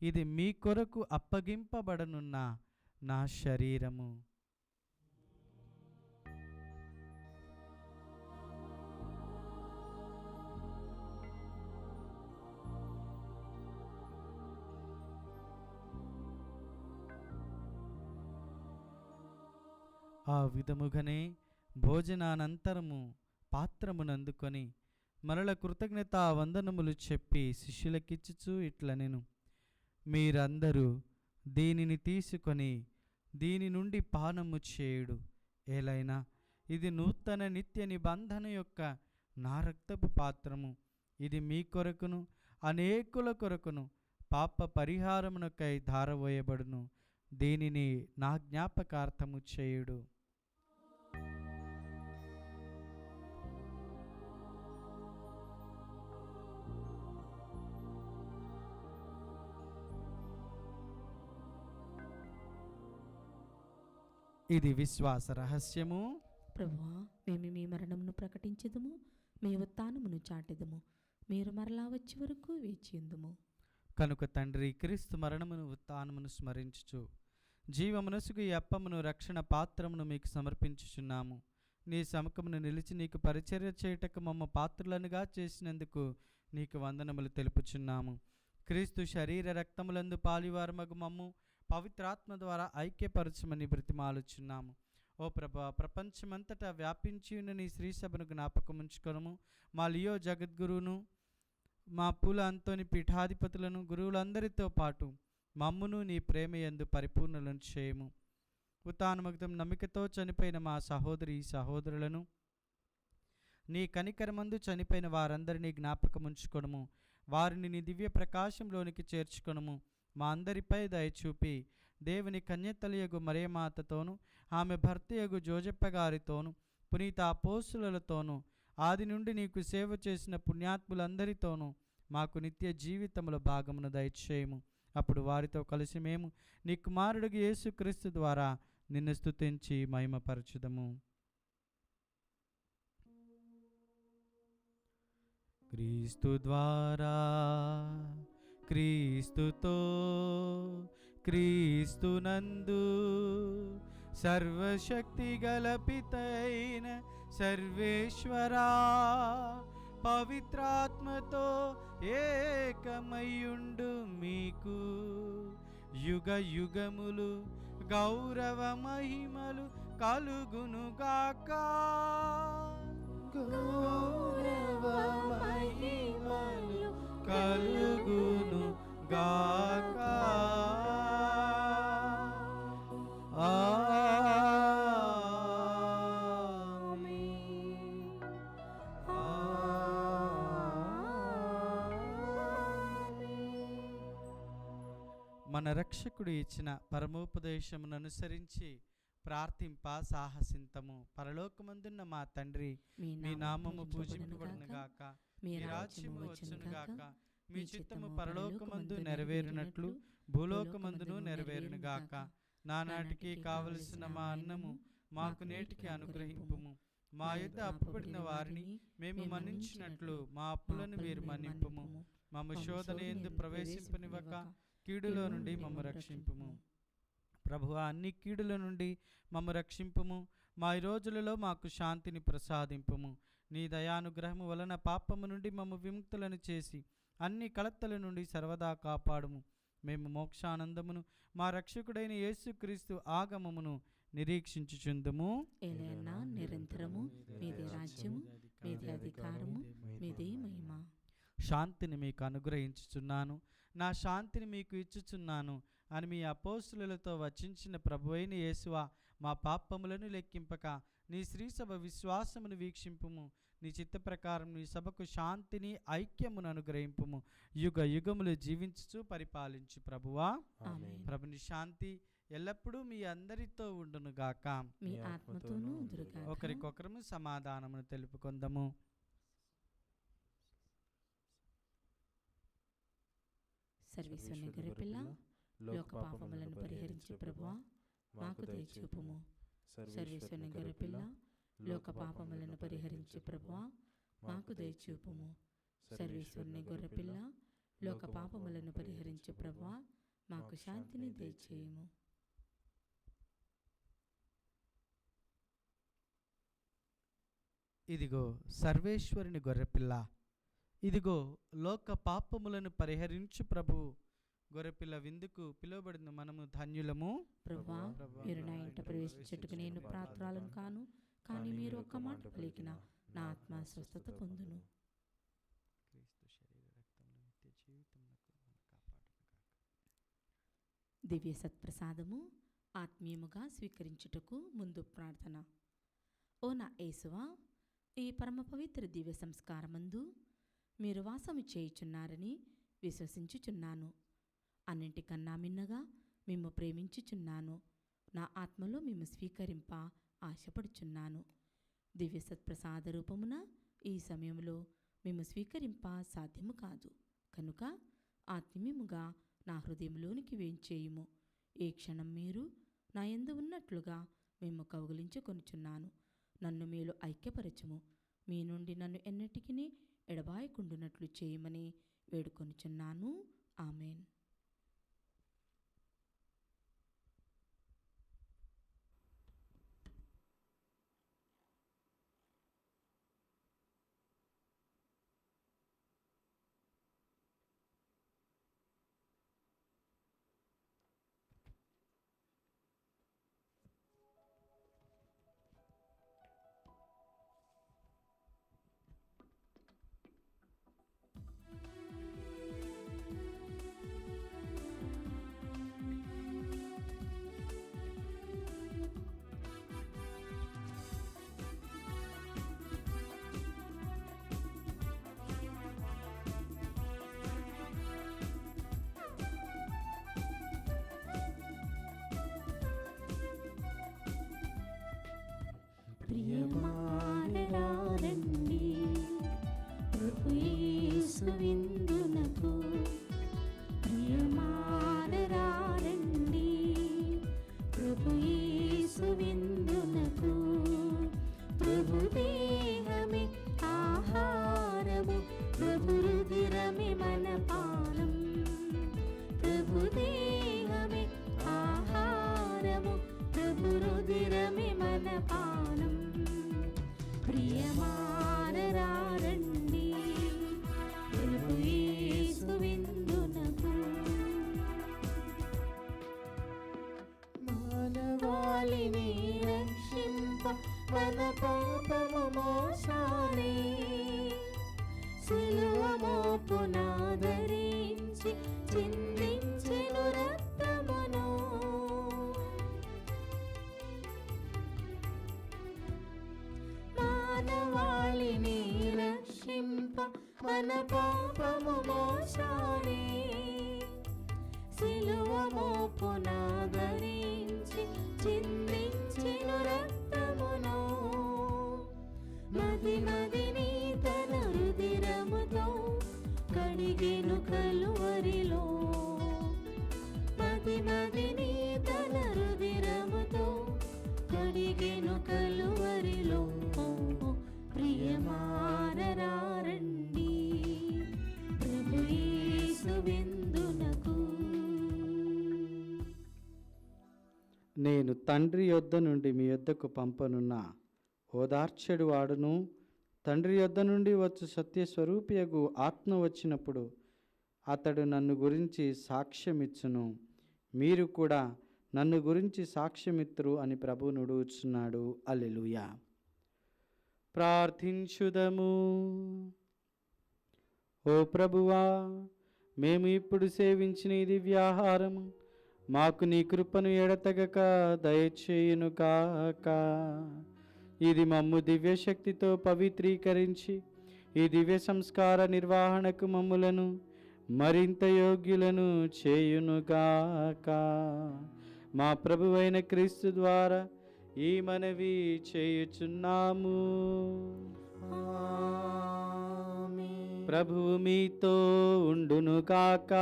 ఇది మీ కొరకు అప్పగింపబడనున్న నా శరీరము. ఆ విధముగానే భోజనానంతరము పాత్రమునందుకొని మరల కృతజ్ఞతా వందనములు చెప్పి శిష్యులకిచ్చుచు ఇట్లనెను, మీరందరూ దీనిని తీసుకొని దీని నుండి పానము చేయుడు. ఏలైనా ఇది నూతన నిత్య నిబంధన యొక్క నా రక్తపు పాత్రము. ఇది మీ కొరకును అనేకుల కొరకును పాప పరిహారమునకై ధారవోయబడును. దీనిని నా జ్ఞాపకార్థము చేయుడు. ఇది విశ్వాస రహస్యము. ప్రభువా, మేము మీ మరణమును ప్రకటించెదము, మీ ఉత్థానమును చాటెదము. మీరు మరలా వచ్చే వరకు వేచియుందుము. కనుక తండ్రి, క్రీస్తు మరణమును ఉత్థానమును స్మరించుచు జీవమునసుగు ఈ అప్పమును రక్షణ పాత్రమును మీకు సమర్పించుచున్నాము. నీ సముఖమును నిలిచి నీకు పరిచర్య చేయుటకు మమ్మ పాత్రులనుగా చేసినందుకు నీకు వందనములు తెలుపుచున్నాము. క్రీస్తు శరీర రక్తములందు పాలివారమగు మమ్ము పవిత్రాత్మ ద్వారా ఐక్యపరచమని బ్రతిమాలుచున్నాము. ఓ ప్రభా, ప్రపంచమంతటా వ్యాపించి ఉన్న నీ శ్రీసభను జ్ఞాపకముంచుకొనుము. మా లియో జగద్గురువును, మా పూల అంతోని పీఠాధిపతులను, గురువులందరితో పాటు మమ్మును నీ ప్రేమయందు పరిపూర్ణులను చేయము. ఉత్థానముక్తం నమ్మికతో చనిపోయిన మా సహోదరి సహోదరులను, నీ కనికరమందు చనిపోయిన వారందరినీ జ్ఞాపకముంచుకొనుము. వారిని నీ దివ్య ప్రకాశంలోనికి చేర్చుకొనుము. మా అందరిపై దయచూపి దేవుని కన్యతలియగు మరియమాతతోను, ఆమె భర్తయగు జోజప్ప గారితోను, పునీత అపోస్తులతోను, ఆది నుండి నీకు సేవ చేసిన పుణ్యాత్ములందరితోనూ మాకు నిత్య జీవితముల భాగమును దయచేయము. అప్పుడు వారితో కలిసి మేము నీ కుమారుడికి యేసుక్రీస్తు ద్వారా నిన్ను స్తుతించి మహిమపరచుదము. క్రీస్తు ద్వారా, క్రీస్తుతో, క్రీస్తునందు సర్వశక్తి గల పితైన సర్వేశ్వరా, పవిత్రాత్మతో ఏకమయ్యుండు మీకు యుగ యుగములు గౌరవ మహిమలు కలుగునుగాక. గౌరవ మహిమలు కలుగును గాక. మన రక్షకుడు ఇచ్చిన పరమోపదేశమును అనుసరించి ప్రార్థింప సాహసింతము. పరలోకమందున్న మా తండ్రి, మీ నామము పూజింపబడునుగాక, మీ రాజ్యము వచ్చునుగాక, మీ చిత్తము పరలోకమందు నెరవేరునట్లు భూలోకమందును నెరవేరునుగాక. నానాటికి కావలసిన మా అన్నము మాకు నేటికి అనుగ్రహింపుము. మా యొద్ద అప్పుపడిన వారిని మేము మన్నించినట్లు మా అప్పులను మీరు మన్నింపుము. మమ్ము శోధన యందు ప్రవేశింపనివ్వక కీడులో నుండి మమ్ము రక్షింపుము. ప్రభువా, అన్ని కీడుల నుండి మమ్ము రక్షింపుము. మా ఈ రోజులలో మాకు శాంతిని ప్రసాదింపుము. నీ దయానుగ్రహము వలన పాపము నుండి మమ్ము విముక్తులను చేసి అన్ని కలతల నుండి సర్వదా కాపాడుము. మేము మోక్షానందమును మా రక్షకుడైన యేసుక్రీస్తు ఆగమమును నిరీక్షించుచుందుము. ఏలైనా నిరంతరము మీదే రాజ్యము, మీదే అధికారము, మీదే మహిమ. శాంతిని మీకు అనుగ్రహించుచున్నాను, నా శాంతిని మీకు ఇచ్చుచున్నాను అని మీ అపోస్తులతో వచించిన ప్రభువైన యేసువా, మా పాపములను లెక్కింపక నీ శ్రీసభ విశ్వాసమును వీక్షింపుము. నీ చిత్త ప్రకారం నీ సభకు శాంతిని ఐక్యమును అనుగ్రహింపుము. యుగ యుగములు జీవించుచు పరిపాలించు ప్రభువా. ఆమేన్. ప్రభుని శాంతి ఎల్లప్పుడూ మీ అందరితో ఉండునుగాక. మీ ఆత్మతోనూ ఉందురుగాక. ఒకరికొకరము సమాధానమును తెలుపుకొందము. సర్వేశ్వరుని గొర్రెపిల్ల, లోక పాపములను పరిహరించు ప్రభువా, మాకు దయచూపుము. సర్వేశ్వరుని గొర్రెపిల్ల, లోక పాపములను పరిహరించు ప్రభువా, మాకు దయచూపుము. సర్వేశ్వరుని గొర్రెపిల్ల, లోక పాపములను పరిహరించు ప్రభువా, మాకు శాంతిని దయచేయుము. ఇదిగో సర్వేశ్వరుని గొర్రెపిల్ల, ఇదిగో లోక పాపములను పరిహరించు ప్రభువు. గొర్రెపిల్ల విందుకు పిలువబడిన మనము ధన్యులము. ప్రభువా, మీరు నా ఇంట ప్రవేశించుటకు నేను పాత్రురాలను కాను, కానీ మీరు ఒక్క మాట పలికిన నా ఆత్మ స్వస్థత పొందును. దివ్య సత్ప్రసాదము ఆత్మీయముగా స్వీకరించుటకు ముందు ప్రార్థన. ఓ నా యేసువా, ఈ పరమ పవిత్ర దివ్య సంస్కారమందు మీరు వాసము చేయుచున్నారని విశ్వసించుచున్నాను. అన్నింటికన్నా మిన్నగా మిమ్ము ప్రేమించుచున్నాను. నా ఆత్మలో మిమ్ము స్వీకరింప ఆశపడుచున్నాను. దివ్య సత్ప్రసాద రూపమున ఈ సమయంలో మిమ్ము స్వీకరింప సాధ్యము కాదు. కనుక ఆత్మీయముగా నా హృదయంలోనికి వేంచేయుము. ఏ క్షణం మీరు నా యందు ఉన్నట్లుగా మిమ్ము కౌగిలించుకొనుచున్నాను. నన్ను మీలో ఐక్యపరచుము. మీ నుండి నన్ను ఎన్నటికీ ఎడబాయకుండునట్లు చేయమని వేడుకొనుచున్నాను. ఆమెన్. ప్రియమానరారండి ప్రభు యేసు విందునకు. ప్రియమానరారండి ప్రభు యేసు విందునకు. ప్రభు దేహమే ఆహారము, ప్రభు రుధిరమే మన పానం. ప్రభు దేహమే ఆహారము, ప్రభు రుధిరమే మన పానం. ప్రియమానరారండి ప్రభు యేసు విందునకు. మానవాళిని రక్షింప మన పాపము మోసారే. సిలువ మోపునాదరించి చిందించెను రక్తమును. మానవాళిని రక్షింప మన పాపము మోసారే. సిలువ మోపునాదరించి చిందించెను రక్తమును. మది మదిని తన రుధిరముతో కడిగెను కలువరిలో. మది మదిని తన రుధిరముతో కడిగెను కలువరిలో. ప్రియమానరారండి ప్రభు యేసు విందునకు. తండ్రి యొద్ద నుండి మీ యొద్దకు పంపనున్న ఓదార్చెడు వాడును, తండ్రి యొద్ద నుండి వచ్చు సత్యస్వరూపియగు ఆత్మ వచ్చినప్పుడు అతడు నన్ను గురించి సాక్ష్యమిచ్చును. మీరు కూడా నన్ను గురించి సాక్ష్యమిత్తురు అని ప్రభు నుడుచున్నాడు. హల్లెలూయా. ప్రార్థించుదము. ఓ ప్రభువా, మేము ఇప్పుడు సేవించిన ఈ దివ్యాహారము మాకు నీ కృపను ఎడతెగక దయచేయును కాక. ఇది మమ్ము దివ్యశక్తితో పవిత్రీకరించి ఈ దివ్య సంస్కార నిర్వహణకు మమ్ములను మరింత యోగ్యులను చేయునుగాక. మా ప్రభువైన క్రీస్తు ద్వారా ఈ మనవి చేయుచున్నాము. ప్రభువు మీతో ఉండును కాక.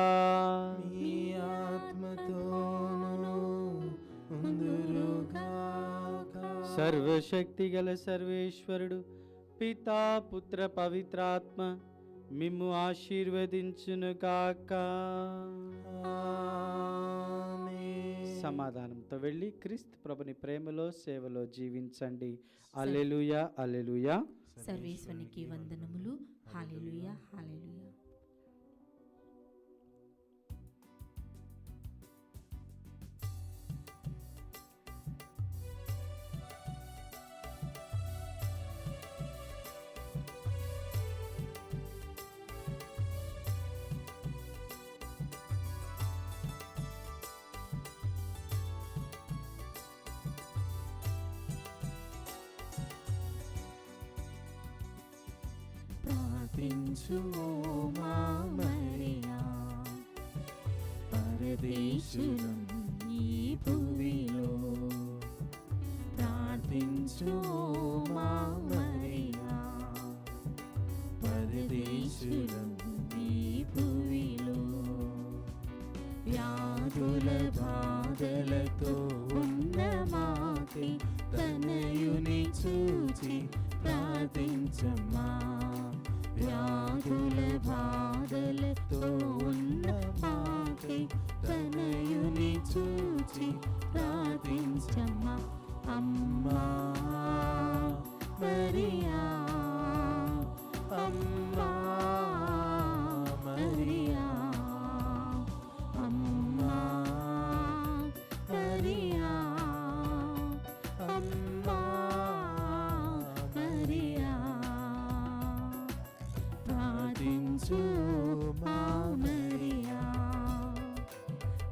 మీ ఆత్మతోను ఉందురుగాక. సర్వశక్తి గల సర్వేశ్వరుడు పితా పుత్ర పవిత్రాత్మ మిమ్ము ఆశీర్వదించును కాక. సమాధానంతో వెళ్ళి క్రీస్తు ప్రభుని ప్రేమలో సేవలో జీవించండి. హల్లెలూయా, హల్లెలూయా. సర్వేశ్వరునికి వందనములు. హల్లెలూయా, హల్లెలూయా. ప్రార్థించు మా మరియా, పరదేశులం ఈ భూమిలో. ప్రార్థించు మా మరియా, పరదేశులం ఈ భూమిలో. వ్యాధుల బాధలతో ఉన్న మాకి తనయుని చూచి ప్రార్థించమ్మా. వ్యాధుల బాధలతో ఉన్న మాకి తనయుని చూచి ప్రార్థించమ్మా. అమ్మా మరియా, అమ్మా మరియా, అమ్మా మరియా, అమ్మా మరియా. ప్రార్థించు మా మరియా,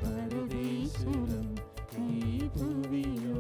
పరదేశులం ఈ భూమిలో.